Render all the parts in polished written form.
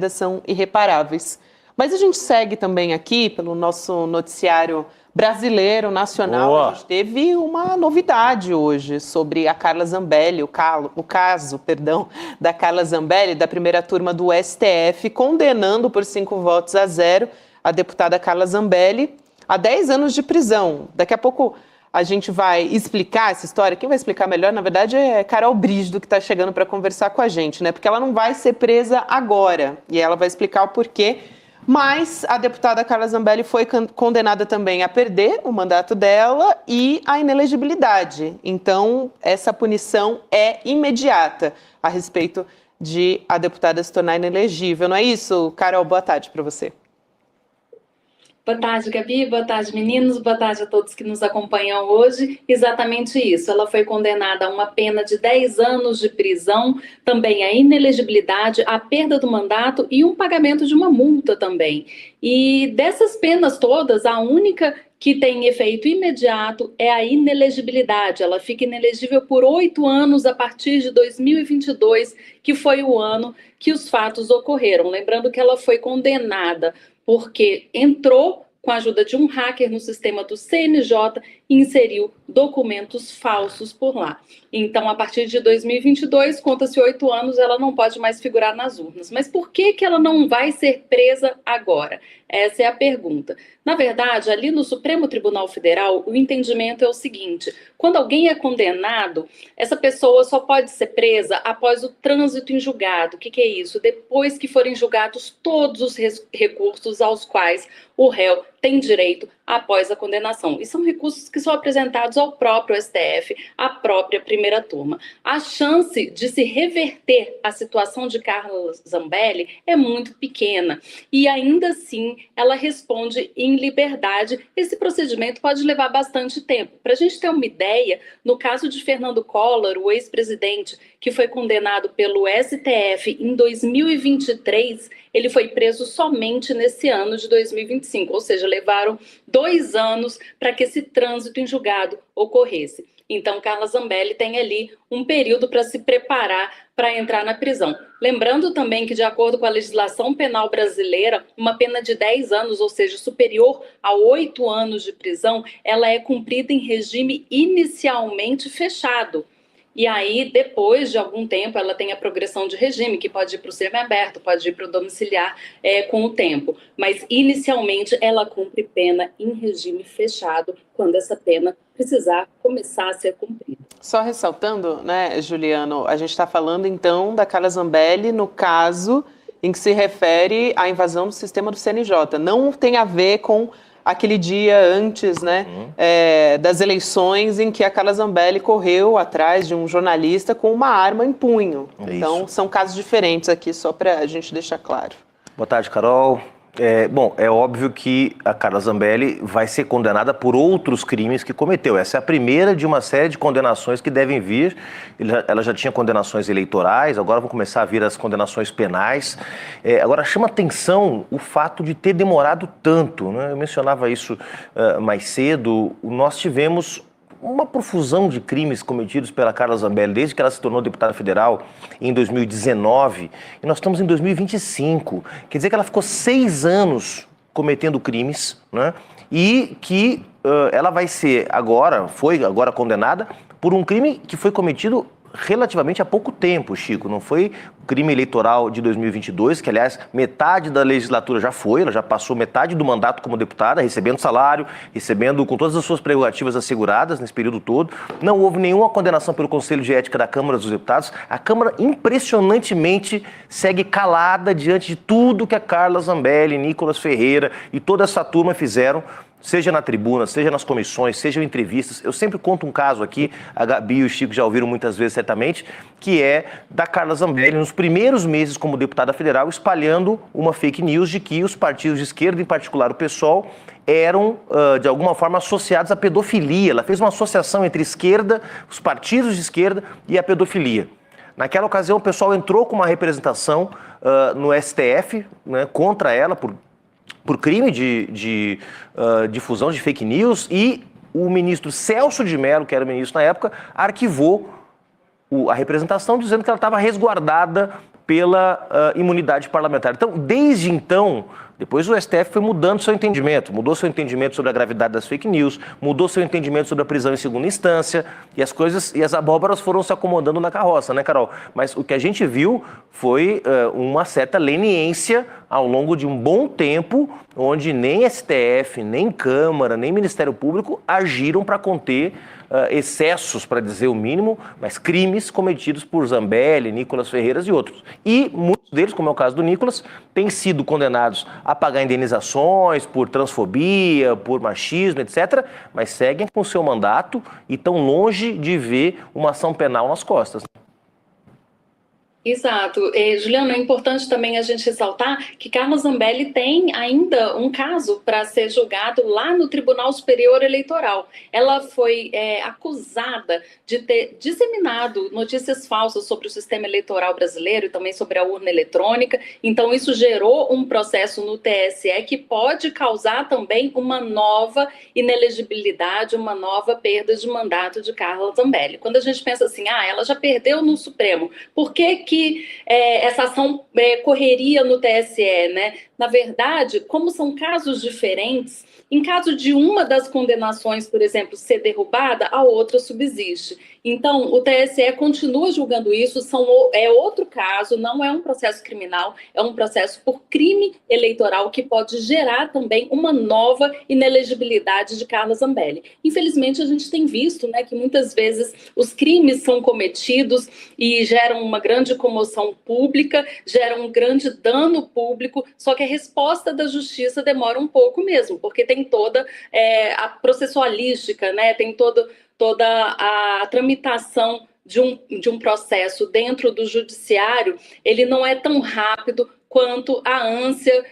são irreparáveis. Mas a gente segue também aqui pelo nosso noticiário brasileiro, nacional. Boa. A gente teve uma novidade hoje sobre a Carla Zambelli, o caso da Carla Zambelli, da primeira turma do STF, condenando por 5 votos a 0 a deputada Carla Zambelli a 10 anos de prisão. Daqui a pouco a gente vai explicar essa história. Quem vai explicar melhor, na verdade, é Carol Brígido, que está chegando para conversar com a gente, né? Porque ela não vai ser presa agora e ela vai explicar o porquê. Mas a deputada Carla Zambelli foi condenada também a perder o mandato dela e a inelegibilidade. Então, essa punição é imediata a respeito de a deputada se tornar inelegível. Não é isso, Carol? Boa tarde para você. Boa tarde, Gabi. Boa tarde, meninos. Boa tarde a todos que nos acompanham hoje. Exatamente isso. Ela foi condenada a uma pena de 10 anos de prisão, também a inelegibilidade, a perda do mandato e um pagamento de uma multa também. E dessas penas todas, a única que tem efeito imediato é a inelegibilidade. Ela fica inelegível por 8 anos a partir de 2022, que foi o ano que os fatos ocorreram. Lembrando que ela foi condenada porque entrou com a ajuda de um hacker no sistema do CNJ e inseriu documentos falsos por lá. Então, a partir de 2022, conta-se 8 anos, ela não pode mais figurar nas urnas. Mas por que ela não vai ser presa agora? Essa é a pergunta. Na verdade, ali no Supremo Tribunal Federal, o entendimento é o seguinte: quando alguém é condenado, essa pessoa só pode ser presa após o trânsito em julgado. O que é isso? Depois que forem julgados todos os recursos aos quais o réu tem direito após a condenação. E são recursos que são apresentados ao próprio STF, à própria primeira turma. A chance de se reverter a situação de Carla Zambelli é muito pequena. E ainda assim, ela responde em liberdade. Esse procedimento pode levar bastante tempo. Para a gente ter uma ideia, no caso de Fernando Collor, o ex-presidente, que foi condenado pelo STF em 2023, ele foi preso somente nesse ano de 2025, ou seja, levaram 2 anos para que esse trânsito em julgado ocorresse. Então, Carla Zambelli tem ali um período para se preparar para entrar na prisão. Lembrando também que, de acordo com a legislação penal brasileira, uma pena de 10 anos, ou seja, superior a 8 anos de prisão, ela é cumprida em regime inicialmente fechado. E aí, depois de algum tempo, ela tem a progressão de regime, que pode ir para o semiaberto, pode ir para o domiciliar com o tempo. Mas, inicialmente, ela cumpre pena em regime fechado, quando essa pena precisar começar a ser cumprida. Só ressaltando, né, Juliano, a gente está falando, então, da Carla Zambelli no caso em que se refere à invasão do sistema do CNJ. Não tem a ver com aquele dia antes, né, das eleições, em que a Carla Zambelli correu atrás de um jornalista com uma arma em punho. Então, são casos diferentes aqui, só para a gente deixar claro. Boa tarde, Carol. Bom, é óbvio que a Carla Zambelli vai ser condenada por outros crimes que cometeu. Essa é a primeira de uma série de condenações que devem vir. Ela já tinha condenações eleitorais, agora vão começar a vir as condenações penais. Agora, chama atenção o fato de ter demorado tanto, né? Eu mencionava isso mais cedo. Nós tivemos uma profusão de crimes cometidos pela Carla Zambelli desde que ela se tornou deputada federal em 2019, e nós estamos em 2025. Quer dizer que ela ficou 6 anos cometendo crimes, né? E que ela vai ser foi agora condenada por um crime que foi cometido relativamente há pouco tempo, Chico. Não foi o crime eleitoral de 2022, que, aliás, metade da legislatura já foi, ela já passou metade do mandato como deputada, recebendo salário, recebendo com todas as suas prerrogativas asseguradas nesse período todo. Não houve nenhuma condenação pelo Conselho de Ética da Câmara dos Deputados. A Câmara, impressionantemente, segue calada diante de tudo que a Carla Zambelli, Nicolas Ferreira e toda essa turma fizeram, seja na tribuna, seja nas comissões, sejam em entrevistas. Eu sempre conto um caso aqui, a Gabi e o Chico já ouviram muitas vezes certamente, que é da Carla Zambelli, nos primeiros meses como deputada federal, espalhando uma fake news de que os partidos de esquerda, em particular o PSOL, eram, de alguma forma, associados à pedofilia. Ela fez uma associação entre esquerda, os partidos de esquerda e a pedofilia. Naquela ocasião, o pessoal entrou com uma representação no STF, né, contra ela, por crime de difusão de fake news, e o ministro Celso de Mello, que era o ministro na época, arquivou a representação, dizendo que ela estava resguardada pela imunidade parlamentar. Então, desde então, depois o STF foi mudando seu entendimento, mudou seu entendimento sobre a gravidade das fake news, mudou seu entendimento sobre a prisão em segunda instância, e as coisas, e as abóboras foram se acomodando na carroça, né, Carol? Mas o que a gente viu foi uma certa leniência ao longo de um bom tempo, onde nem STF, nem Câmara, nem Ministério Público agiram para conter excessos, para dizer o mínimo, mas crimes cometidos por Zambelli, Nicolas Ferreiras e outros. E muitos deles, como é o caso do Nicolas, têm sido condenados a pagar indenizações por transfobia, por machismo, etc., mas seguem com o seu mandato e estão longe de ver uma ação penal nas costas. Exato. Juliana, é importante também a gente ressaltar que Carla Zambelli tem ainda um caso para ser julgado lá no Tribunal Superior Eleitoral. Ela foi acusada de ter disseminado notícias falsas sobre o sistema eleitoral brasileiro e também sobre a urna eletrônica. Então, isso gerou um processo no TSE que pode causar também uma nova inelegibilidade, uma nova perda de mandato de Carla Zambelli. Quando a gente pensa assim, ela já perdeu no Supremo, por que essa ação correria no TSE, né? Na verdade, como são casos diferentes, em caso de uma das condenações, por exemplo, ser derrubada, a outra subsiste. Então, o TSE continua julgando isso, é outro caso, não é um processo criminal, é um processo por crime eleitoral que pode gerar também uma nova inelegibilidade de Carla Zambelli. Infelizmente, a gente tem visto, né, que muitas vezes os crimes são cometidos e geram uma grande comoção pública, geram um grande dano público, só que a resposta da justiça demora um pouco mesmo, porque tem toda a processualística, né, tem toda a tramitação de um processo dentro do judiciário, ele não é tão rápido quanto a ânsia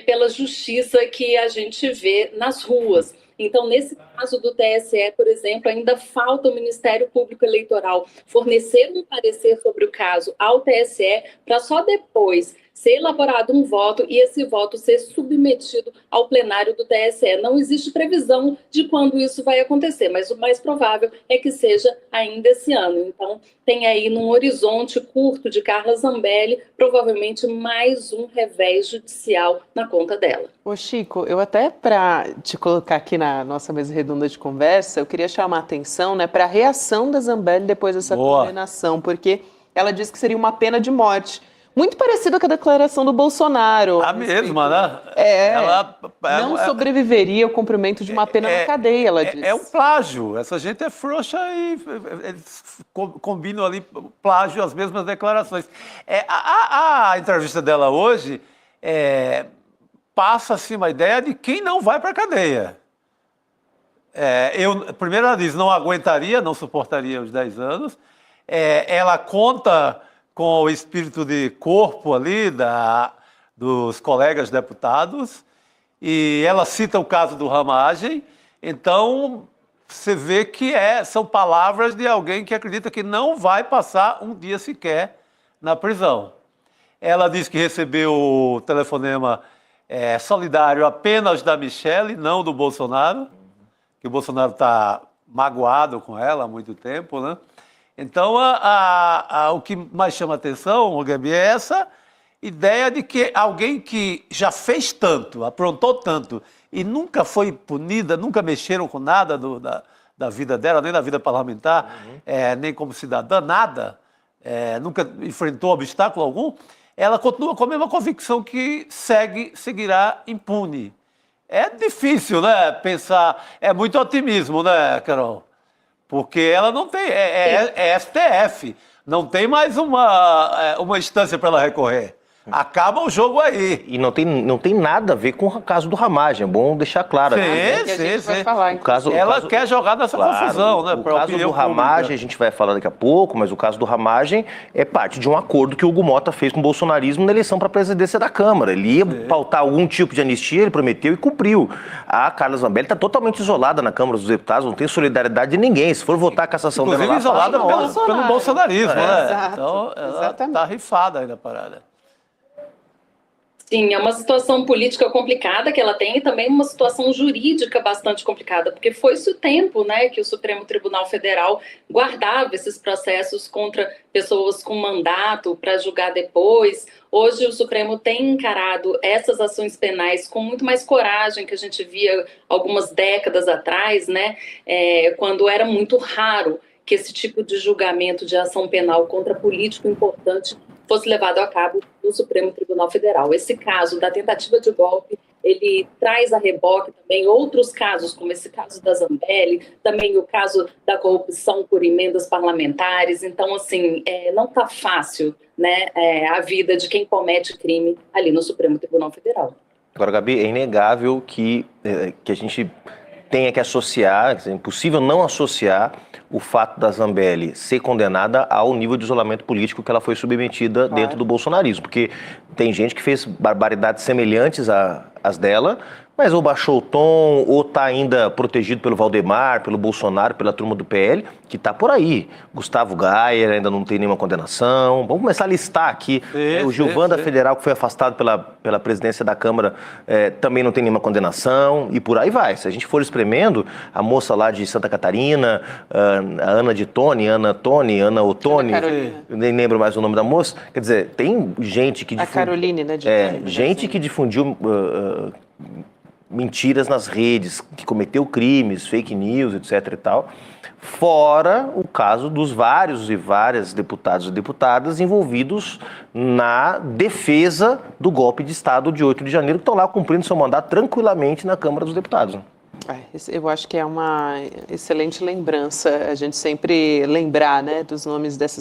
pela justiça que a gente vê nas ruas. Então, nesse caso do TSE, por exemplo, ainda falta o Ministério Público Eleitoral fornecer um parecer sobre o caso ao TSE para só depois ser elaborado um voto e esse voto ser submetido ao plenário do TSE. Não existe previsão de quando isso vai acontecer, mas o mais provável é que seja ainda esse ano. Então, tem aí num horizonte curto de Carla Zambelli, provavelmente mais um revés judicial na conta dela. Ô Chico, eu até para te colocar aqui na nossa mesa redonda de conversa, eu queria chamar a atenção, né, para a reação da Zambelli depois dessa condenação, porque ela disse que seria uma pena de morte. Muito parecido com a declaração do Bolsonaro. A mesma, né? Ela não sobreviveria ao cumprimento de uma pena na cadeia, ela disse. É um plágio. Essa gente é frouxa e eles combinam ali plágio, as mesmas declarações. A entrevista dela hoje passa assim, uma ideia de quem não vai para a cadeia. Primeiro ela diz, não aguentaria, não suportaria os 10 anos. Ela conta com o espírito de corpo ali dos colegas deputados, e ela cita o caso do Ramagem, então você vê que são palavras de alguém que acredita que não vai passar um dia sequer na prisão. Ela diz que recebeu o telefonema solidário apenas da Michelle, não do Bolsonaro, que o Bolsonaro está magoado com ela há muito tempo, né? Então, o que mais chama atenção, Gabi, é essa ideia de que alguém que já fez tanto, aprontou tanto, e nunca foi punida, nunca mexeram com nada da vida dela, nem da vida parlamentar, nem como cidadã, nada, nunca enfrentou obstáculo algum, ela continua com a mesma convicção que seguirá impune. É difícil, né, pensar, é muito otimismo, né, Carol? Porque ela não tem, STF, não tem mais uma instância para ela recorrer. Acaba o jogo aí. E não tem nada a ver com o caso do Ramagem, é bom deixar claro. Ela quer jogar nessa confusão, né? O caso do Ramagem, a gente vai falar daqui a pouco, mas o caso do Ramagem é parte de um acordo que o Hugo Mota fez com o bolsonarismo na eleição para a presidência da Câmara. Ele ia pautar algum tipo de anistia, ele prometeu e cumpriu. A Carla Zambelli está totalmente isolada na Câmara dos Deputados, não tem solidariedade de ninguém. Se for votar a cassação dela lá... isolada pelo bolsonarismo, né? Exato, então, ela está rifada aí na parada. Sim, é uma situação política complicada que ela tem e também uma situação jurídica bastante complicada, porque foi-se o tempo, né, que o Supremo Tribunal Federal guardava esses processos contra pessoas com mandato para julgar depois. Hoje o Supremo tem encarado essas ações penais com muito mais coragem que a gente via algumas décadas atrás, né, quando era muito raro que esse tipo de julgamento de ação penal contra político importante fosse levado a cabo no Supremo Tribunal Federal. Esse caso da tentativa de golpe, ele traz a reboque também outros casos, como esse caso da Zambelli, também o caso da corrupção por emendas parlamentares. Então, assim, não está fácil, né, a vida de quem comete crime ali no Supremo Tribunal Federal. Agora, Gabi, é inegável que a gente tenha que associar, é impossível não associar o fato da Zambelli ser condenada ao nível de isolamento político que ela foi submetida dentro do bolsonarismo, porque tem gente que fez barbaridades semelhantes às dela, mas ou baixou o tom, ou está ainda protegido pelo Valdemar, pelo Bolsonaro, pela turma do PL, que está por aí. Gustavo Gayer ainda não tem nenhuma condenação. Vamos começar a listar aqui. O Gilvan da Federal, que foi afastado pela presidência da Câmara, também não tem nenhuma condenação, e por aí vai. Se a gente for espremendo, a moça lá de Santa Catarina, a Ana Ottoni, eu nem lembro mais o nome da moça, quer dizer, tem gente que... A Caroline, né? Gente que difundiu... mentiras nas redes, que cometeu crimes, fake news, etc. e tal, fora o caso dos vários e várias deputados e deputadas envolvidos na defesa do golpe de Estado de 8 de janeiro, que estão lá cumprindo seu mandato tranquilamente na Câmara dos Deputados. Eu acho que é uma excelente lembrança a gente sempre lembrar, né, dos nomes dessas